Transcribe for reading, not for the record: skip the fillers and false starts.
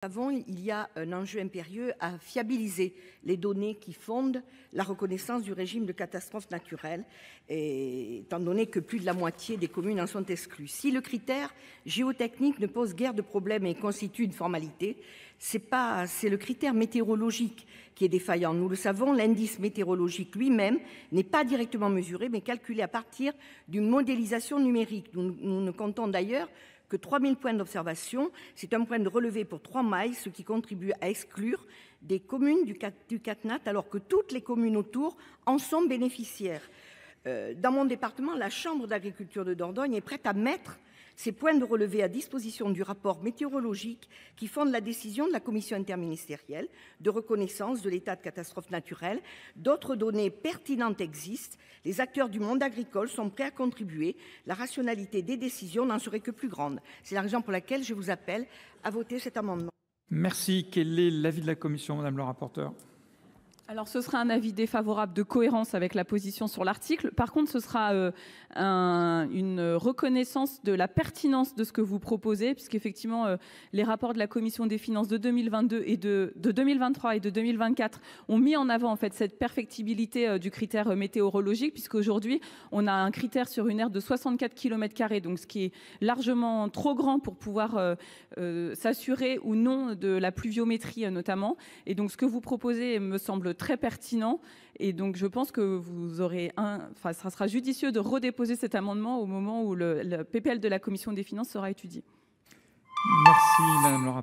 Il y a un enjeu impérieux à fiabiliser les données qui fondent la reconnaissance du régime de catastrophe naturelle, étant donné que plus de la moitié des communes en sont exclues. Si le critère géotechnique ne pose guère de problème et constitue une formalité, c'est le critère météorologique qui est défaillant. Nous le savons, l'indice météorologique lui-même n'est pas directement mesuré, mais calculé à partir d'une modélisation numérique. Nous ne comptons d'ailleurs que 3000 points d'observation. C'est un point de relevé pour 3 mailles, ce qui contribue à exclure des communes du CatNat, alors que toutes les communes autour en sont bénéficiaires. Dans mon département, la Chambre d'agriculture de Dordogne est prête à mettre ces points de relevé à disposition du rapport météorologique qui fonde la décision de la commission interministérielle de reconnaissance de l'état de catastrophe naturelle. D'autres données pertinentes existent. Les acteurs du monde agricole sont prêts à contribuer. La rationalité des décisions n'en serait que plus grande. C'est la raison pour laquelle je vous appelle à voter cet amendement. Merci. Quel est l'avis de la commission, madame le rapporteur ? Alors, ce sera un avis défavorable de cohérence avec la position sur l'article. Par contre, ce sera une reconnaissance de la pertinence de ce que vous proposez, puisqu'effectivement, les rapports de la Commission des finances de 2022 et de 2023 et de 2024 ont mis en avant en fait cette perfectibilité du critère météorologique, puisqu'aujourd'hui, on a un critère sur une aire de 64 km², donc ce qui est largement trop grand pour pouvoir s'assurer ou non de la pluviométrie notamment. Et donc, ce que vous proposez me semble très pertinent, et donc je pense que vous aurez ça sera judicieux de redéposer cet amendement au moment où le PPL de la Commission des finances sera étudié. Merci madame le rapporteur.